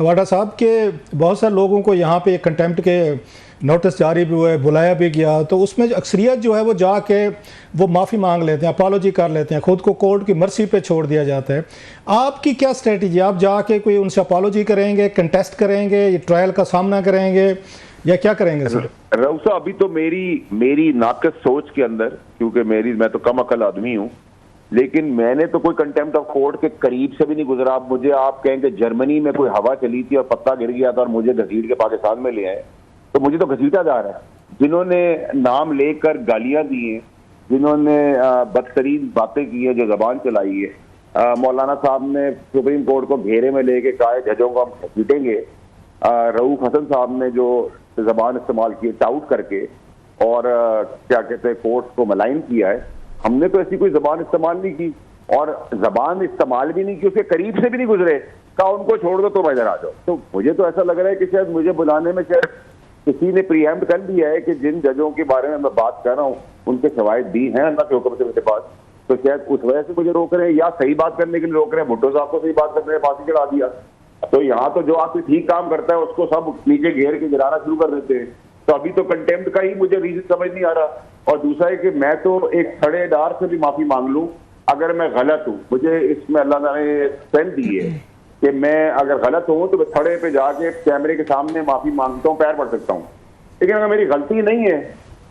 वाडा साहब के बहुत सारे लोगों को यहाँ पे कंटेम्प्ट के नोटिस जारी भी हुए, बुलाया भी गया, तो उसमें अक्सरियत जो है वो जाके वो माफ़ी मांग लेते हैं, अपोलॉजी कर लेते हैं, खुद को कोर्ट की मर्जी पे छोड़ दिया जाता है। आपकी क्या स्ट्रेटजी? आप जाके कोई उनसे अपोलॉजी करेंगे, कंटेस्ट करेंगे, ट्रायल का सामना करेंगे, या क्या करेंगे सर? रऊसा, अभी तो मेरी नाकस सोच के अंदर, क्योंकि मैं तो कम अकल आदमी हूँ, लेकिन मैंने तो कोई कंटेम्प्ट ऑफ कोर्ट के करीब से भी नहीं गुजरा। मुझे आप कहेंगे जर्मनी में कोई हवा चली थी और पत्ता गिर गया था और मुझे घसीट के पाकिस्तान में ले आए, तो मुझे तो घसीटा जा रहा है। जिन्होंने नाम लेकर गालियां दी हैं, जिन्होंने बदतरीन बातें की हैं, जो जबान चलाई है, मौलाना साहब ने सुप्रीम कोर्ट को घेरे में लेके कहा है जजों को हम घसीटेंगे, रऊफ हसन साहब ने जो जबान इस्तेमाल की टाउट करके और क्या कहते हैं कोर्ट को मलाइन किया है, हमने तो ऐसी कोई जबान इस्तेमाल नहीं की, और जबान इस्तेमाल भी नहीं की, उसके करीब से भी नहीं गुजरे, कहा उनको छोड़ दो तो इधर आ जाओ। तो मुझे तो ऐसा लग रहा है कि शायद मुझे बुलाने में शायद किसी ने प्रीएम्प्ट कर दिया है कि जिन जजों के बारे में मैं बात कर रहा हूँ उनके शवाहिद दी हैं अल्लाह के हुक्म से मेरे पास, तो शायद उस वजह से मुझे रोक रहे हैं, या सही बात करने के लिए रोक रहे हैं। भुट्टो साहब को सही बात करने में फांसी चढ़ा दिया, तो यहाँ तो जो आपसे ठीक काम करता है उसको सब नीचे घेर के गिराना शुरू कर देते हैं। तो अभी तो कंटेम्प्ट का ही मुझे रीजन समझ नहीं आ रहा। और दूसरा है कि मैं तो एक खड़ेदार से भी माफी मांग लूं अगर मैं गलत हूं, मुझे इसमें अल्लाह ने स्ट्रेंथ दी है कि मैं अगर गलत हूं तो मैं खड़े पे जाके कैमरे के सामने माफी मांगता हूं, पैर पड़ सकता हूं। लेकिन अगर मेरी गलती नहीं है,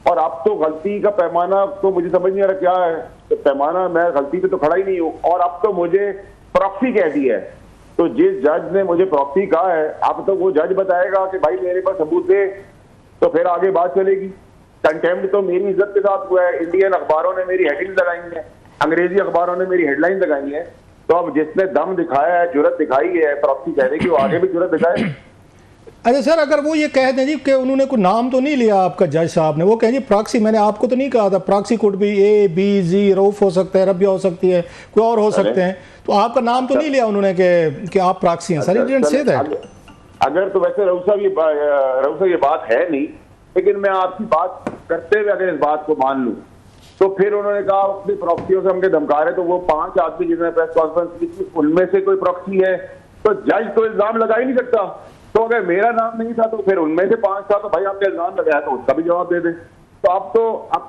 और अब तो गलती का पैमाना तो मुझे समझ नहीं आ रहा क्या है, तो पैमाना मैं गलती पे तो खड़ा ही नहीं हूं, और अब तो मुझे प्रॉक्सी कह दी है। तो जिस जज ने मुझे प्रॉक्सी कहा है, अब तो वो जज बताएगा कि भाई मेरे पास सबूत दे, तो फिर आगे बात चलेगी। कंटेम्प्ट तो मेरी इज्जत के साथ हुआ है, इंडियन अखबारों ने मेरी हेडिंग लगाई है, अंग्रेजी अखबारों ने मेरी हेडलाइन लगाई है, तो अब जिसने दम दिखाया है, जुर्रत दिखाई है प्रॉक्सी कहने की, वो आगे भी जुर्रत दिखाए। अच्छा सर, अगर वो ये कह दें जी कि उन्होंने कोई नाम तो नहीं लिया आपका जज साहब ने, वो कहें जी प्रॉक्सी मैंने आपको तो नहीं कहा था, प्रॉक्सी कुड भी ए बी जी, रऊफ हो सकता है, रबिया हो सकती है, कोई और हो सकते हैं, तो आपका नाम तो नहीं लिया उन्होंने कि आप प्रॉक्सी हैं? Sir you didn't say that. अगर तो वैसे रऊफ साहब ये बात है नहीं, लेकिन मैं आपकी बात करते हुए अगर इस बात को मान लूं, तो फिर उन्होंने कहा अपनी प्रॉक्सियों से हमके धमका रहे, तो वो 5 आदमी जिन्होंने प्रेस कॉन्फ्रेंस की थी उनमें से कोई प्रॉक्सी है, तो जज तो इल्जाम लगा ही नहीं सकता। तो अगर मेरा नाम नहीं था तो फिर उनमें से 5 था, तो भाई आपने इल्जाम लगाया तो उसका भी जवाब दे दे। तो अब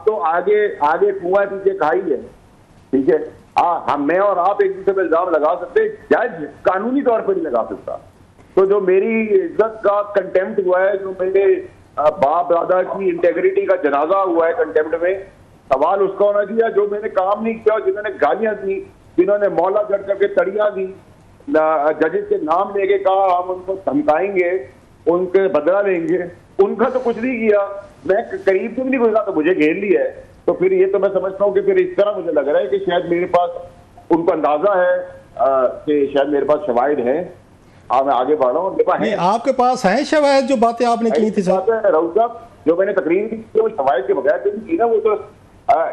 तो आगे कुआं पीछे खाई है, ठीक है। हम मैं और आप एक दूसरे पर इल्जाम लगा सकते, जज कानूनी तौर पर नहीं लगा सकता। तो जो मेरी इज्जत का कंटेम्प्ट हुआ है, जो मेरे बाप दादा की इंटेग्रिटी का जनाजा हुआ है कंटेम्प्ट में, सवाल उसका होना चाहिए जो मैंने काम नहीं किया, जिन्होंने गालियां दी, जिन्होंने मौला जड़ करके तड़ियां दी, जजेस के नाम लेके कहा हम उनको धमकाएंगे, उनके बदला लेंगे, उनका तो कुछ नहीं किया। मैं करीब से भी नहीं गुजरा तो मुझे घेर लिया है। तो फिर ये तो मैं समझता हूँ कि फिर इस तरह मुझे लग रहा है कि शायद मेरे पास उनको अंदाजा है कि शायद मेरे पास शवाहिद है। मैं आगे बढ़ रहा हूँ। नहीं, आपके पास हैं शवाहिद जो बातें आपने की थी साहब? राउत साहब, जो मैंने तकरीर की वो शवाहिद के बगैर की ना, वो तो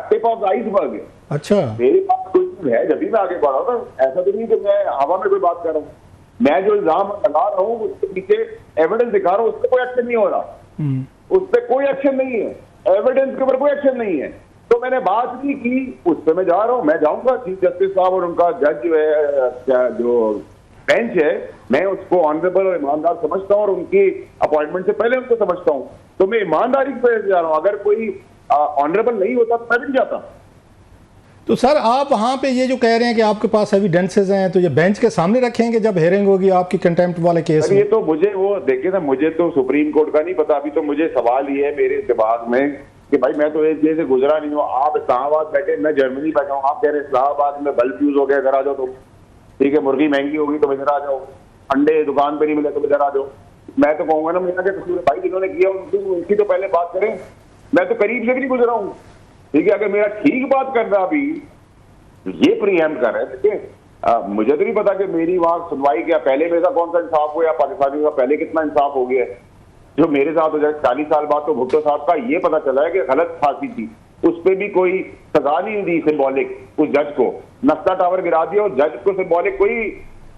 टिप ऑफ आइसबर्ग है। अच्छा, मेरे पास कोई है जब भी मैं आगे बढ़ रहा हूँ, ऐसा तो नहीं कि मैं हवा में कोई बात कर रहा हूँ। मैं जो इल्जाम लगा रहा हूँ उसके पीछे एविडेंस दिखा रहा हूँ, उस पर कोई एक्शन नहीं हो रहा, उस पर कोई एक्शन नहीं है, एविडेंस के ऊपर कोई एक्शन नहीं है। तो मैंने बात नहीं की, उस पर मैं जा रहा हूँ। मैं जाऊंगा चीफ जस्टिस साहब और उनका जज जो है, जो बेंच है, मैं उसको ऑनरेबल और ईमानदार समझता हूँ और उनकी अपॉइंटमेंट से पहले उनको समझता हूँ। तो मैं ईमानदारी पे जा रहा हूँ। अगर कोई ऑनरेबल नहीं होता तो मैं भी नहीं जाता। तो सर आप वहाँ पे ये जो कह रहे हैं कि आपके पास एविडेंसेस हैं, तो ये बेंच के सामने रखेंगे जब हेयरिंग होगी आपकी कंटेम्प्ट वाले केस में? ये तो मुझे वो देखिए ना, मुझे तो सुप्रीम कोर्ट का नहीं पता। अभी तो मुझे सवाल ये है मेरे दिमाग में कि भाई मैं तो एक जगह से गुजरा नहीं हूँ। आप इस्लामाबाद बैठे, मैं जर्मनी बैठा हूँ, आप कह रहे इस्लामाबाद में बल्ब फ्यूज हो गया, इधर आ जाओ। तो ठीक है, मुर्गी महंगी होगी तो इधर आ जाओ, अंडे दुकान पे नहीं मिले तो इधर आ जाओ। मैं तो कहूंगा ना, मेरा क्या कसूर है भाई, जिन्होंने किया उनकी तो पहले बात करें। मैं तो करीब से भी नहीं गुजरा हूँ, ठीक है। अगर मेरा ठीक बात करना अभी ये प्रीएम्प्ट कर रहे हैं, देखिए मुझे तो नहीं पता कि मेरी वहां सुनवाई क्या पहले मेरे साथ कौन सा इंसाफ हुआ या पाकिस्तानी का पहले कितना इंसाफ हो गया है। जो मेरे साथ हो जाए 40 साल बाद, तो भुट्टो साहब का ये पता चला है कि गलत फांसी थी, उस पर भी कोई सजा नहीं दी सिंबॉलिक। उस जज को नस्ता टावर गिरा दिया और जज को सिंबॉलिक कोई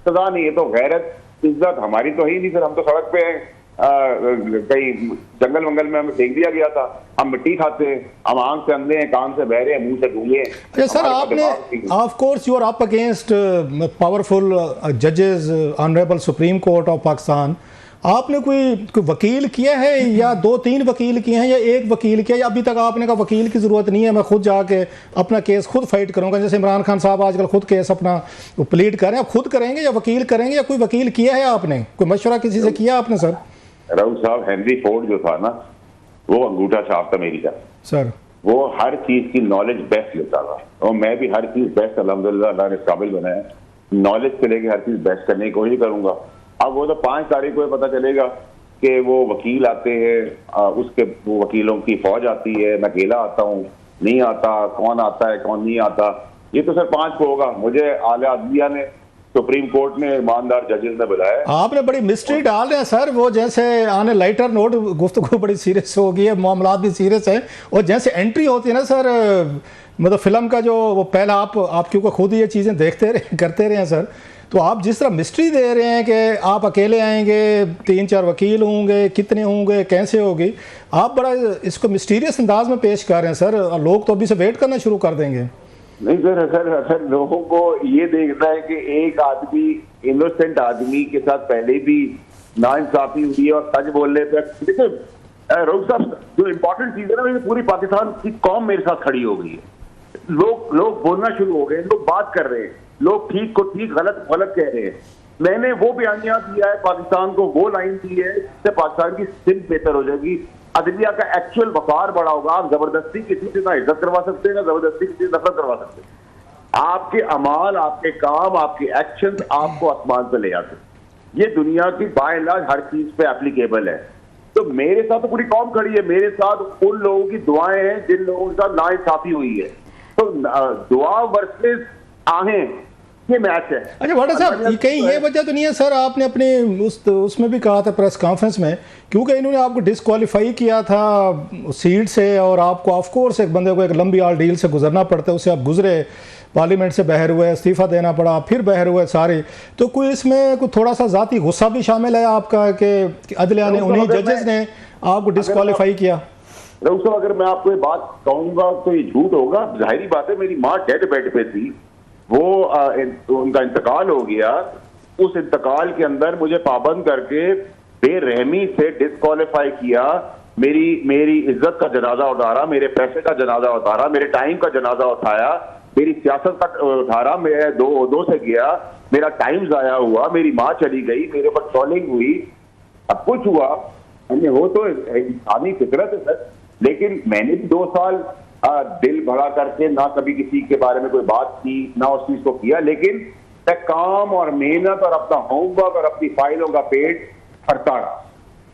सजा नहीं है। तो गैरत इज्जत हमारी तो है ही नहीं सर, हम तो सड़क पे हैं कहीं जंगल वंगल में हमें फेंक दिया गया था, हम मिट्टी खाते हैं, हम आंख से अंधे हैं, कान से बहरे हैं, मुंह से गूंगे हैं। अच्छा सर, आपने of course you are up against powerful जजेस, honourable Supreme Court of Pakistan. आपने कोई वकील किया है या 2-3 वकील किए हैं या एक वकील किया, या अभी तक आपने कहा वकील की ज़रूरत नहीं है, मैं खुद जाके अपना केस खुद फाइट करूंगा, जैसे इमरान खान साहब आजकल खुद केस अपना प्लीड कर रहे हैं, आप खुद करेंगे या वकील करेंगे, या कोई वकील किया है आपने, कोई मशवरा किसी से किया आपने? सर राउत साहब, हेनरी फोर्ड जो था ना, वो अंगूठा छाप था मेरी तरफ सर, वो हर चीज की नॉलेज बेस्ट लेता था, और मैं भी हर चीज बेस्ट अल्हम्दुलिल्लाह अल्लाह ने काबिल बनाया, नॉलेज से लेके हर चीज बेस्ट करने की कोशिश करूंगा। अब वो तो 5 तारीख को पता चलेगा कि वो वकील आते हैं, उसके वो वकीलों की फौज आती है, मैं अकेला आता हूँ, नहीं आता, कौन आता है कौन नहीं आता, ये तो सर 5 को होगा। मुझे आला अदलिया ने, सुप्रीम कोर्ट ने, ईमानदार जजेस ने बुलाया। आपने बड़ी मिस्ट्री डाल रहे हैं सर, वो जैसे आने लाइटर नोट, गुफ्तगू बड़ी सीरियस हो गई है, मामला भी सीरियस है, और जैसे एंट्री होती है ना सर, मतलब फिल्म का जो वो पहला आप क्योंकि खुद ये चीज़ें देखते रहे करते रहे हैं सर, तो आप जिस तरह मिस्ट्री दे रहे हैं कि आप अकेले आएंगे, 3-4 वकील होंगे, कितने होंगे, कैसे होगी, आप बड़ा इसको मिस्टीरियस अंदाज में पेश कर रहे हैं सर, लोग तो अभी से वेट करना शुरू कर देंगे। नहीं सर लोगों को ये देखना है कि एक आदमी, इनोसेंट आदमी के साथ पहले भी नाइंसाफी हुई है और सच बोलने पे, देखिए रोहित साहब, जो इम्पोर्टेंट चीज है ना, पूरी पाकिस्तान की कौम मेरे साथ खड़ी हो गई है, लोग बोलना शुरू हो गए, लोग बात कर रहे हैं, लोग ठीक को ठीक, गलत गलत कह रहे हैं। मैंने वो बयानिया दिया है पाकिस्तान को, वो लाइन दी है जिससे पाकिस्तान की स्थिति बेहतर हो जाएगी, अदलिया का एक्चुअल वकार बड़ा होगा। आप जबरदस्ती किसी से ना इज्जत करवा सकते हैं, ना जबरदस्ती किसी से नफरत करवा सकते हैं। आपके अमाल, आपके काम, आपके एक्शन आपको आसमान पे ले आते हैं। ये दुनिया की बाय एंड लार्ज हर चीज पे एप्लीकेबल है। तो मेरे साथ तो पूरी कौम खड़ी है, मेरे साथ उन लोगों की दुआएं हैं जिन लोगों के साथ नाइंसाफी हुई है। तो दुआ वर्सेस आहें, ये मैच है। अच्छा भट्ट साहब, कहीं ये वजह तो नहीं है सर, आपने अपने उसमें भी कहा था प्रेस कॉन्फ्रेंस में, क्योंकि इन्होंने आपको डिस्क्वालीफाई किया था सीट से, और आपको ऑफ कोर्स एक बंदे को एक लंबी आल डील से गुजरना पड़ता है, उससे आप गुजरे, पार्लियामेंट से बाहर हुए, इस्तीफा देना पड़ा, फिर बाहर हुए सारे, तो कोई इसमें कोई थोड़ा सा जाती गुस्सा भी शामिल है आपका कि अदलिया ने, उन्हीं जजेस ने आपको डिस्क्वालीफाई किया? रऊफ साहब, अगर मैं आपको ये बात कहूंगा तो ये झूठ होगा। जाहिर बात है, मेरी माँ डेड बेड पे थी, वो उनका इंतकाल हो गया, उस इंतकाल के अंदर मुझे पाबंद करके बेरहमी से डिस्क्वालीफाई किया, मेरी इज्जत का जनाजा उतारा, मेरे पैसे का जनाजा उतारा, मेरे टाइम का जनाजा उठाया, मेरी सियासत का उतारा, मैं दो से गया, मेरा टाइम जाया हुआ, मेरी माँ चली गई, मेरे पर ट्रोलिंग हुई, सब कुछ हुआ। हो तो इंसानी फितरत है सर, लेकिन मैंने भी 2 साल दिल भरा करके ना कभी किसी के बारे में कोई बात की, ना उस चीज को किया, लेकिन मैं काम और मेहनत और अपना होमवर्क और अपनी फाइलों का पेट भरता रहा,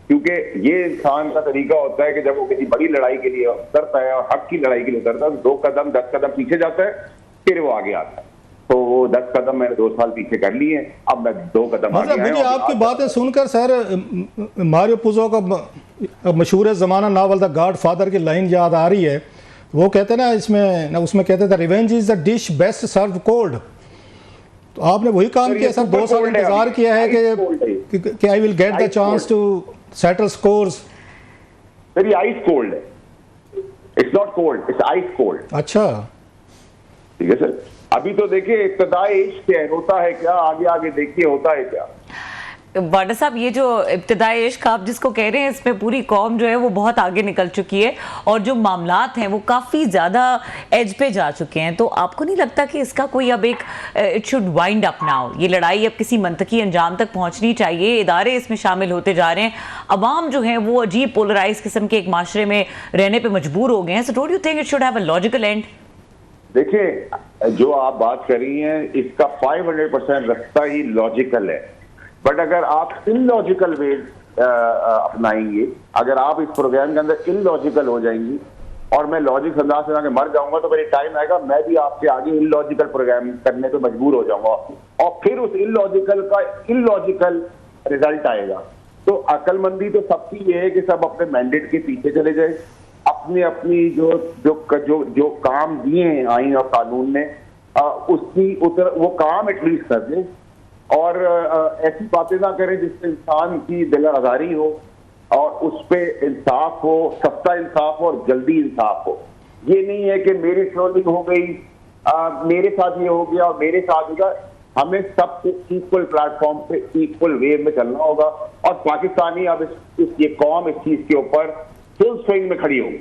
क्योंकि ये इंसान का तरीका होता है कि जब वो किसी बड़ी लड़ाई के लिए उतरता है और हक की लड़ाई के लिए उतरता है, 2 कदम 10 कदम पीछे जाता है, फिर वो आगे आता है। तो वो 10 कदम मैंने 2 साल पीछे कर लिए, अब मैं 2 कदम आगे आया। मुझे आपकी बातें सुनकर सर मारियो पुज़ो का मशहूर ज़माना नावल द गॉड फादर की लाइन याद आ रही है। वो कहते हैं ना, उसमें कहते थे revenge is the dish best serve cold. तो आपने वही काम किया सर, 2 साल इंतजार किया है कि I will get the chance to settle scores. Sir ये आइस कोल्ड है, it's not cold, it's ice cold. अच्छा ठीक है सर, अभी तो देखिए इब्तिदाई इश्क क्या होता है, क्या आगे आगे देखिए होता है क्या। वाडा साहब, ये जो इब्तिदाई इश्क आप जिसको कह रहे हैं, इसमें पूरी कौम जो है वो बहुत आगे निकल चुकी है, और जो मामलात हैं वो काफ़ी ज़्यादा एज पे जा चुके हैं। तो आपको नहीं लगता कि इसका कोई अब एक it should wind up now, ये लड़ाई अब किसी मंतकी अंजाम तक पहुंचनी चाहिए, इदारे इसमें शामिल होते जा रहे हैं, अवाम जो है वो अजीब पोलराइज किस्म के एक माशरे में रहने पर मजबूर हो गए हैं। So don't you think it should have a logical and? देखिए, जो आप बात कर रही हैं इसका 500% रास्ता ही लॉजिकल है, बट अगर आप इलॉजिकल वे अपनाएंगे, अगर आप इस प्रोग्राम के अंदर इलॉजिकल हो जाएंगी और मैं लॉजिक अंदाज से आके मर जाऊंगा, तो मेरी टाइम आएगा मैं भी आपके आगे इलॉजिकल प्रोग्राम करने पे मजबूर हो जाऊंगा, और फिर उस इलॉजिकल का इलॉजिकल रिजल्ट आएगा। तो अक्लमंदी तो सबकी ये है कि सब अपने मैंडेट के पीछे चले जाए, अपनी जो काम दिए हैं आईन और कानून ने, उसकी वो काम एटलीस्ट कर दे, और ऐसी बातें ना करें जिससे इंसान की दिल आजारी हो, उस पे इंसाफ हो, सस्ता इंसाफ हो और जल्दी इंसाफ हो। ये नहीं है कि मेरी ट्रोलिंग हो गई, मेरे साथ ये हो गया और मेरे साथ होगा। हमें सबको इक्वल प्लेटफॉर्म पे इक्वल वे में चलना होगा और पाकिस्तानी अब ये कौम इस चीज के ऊपर फुल स्विंग में खड़ी होगी।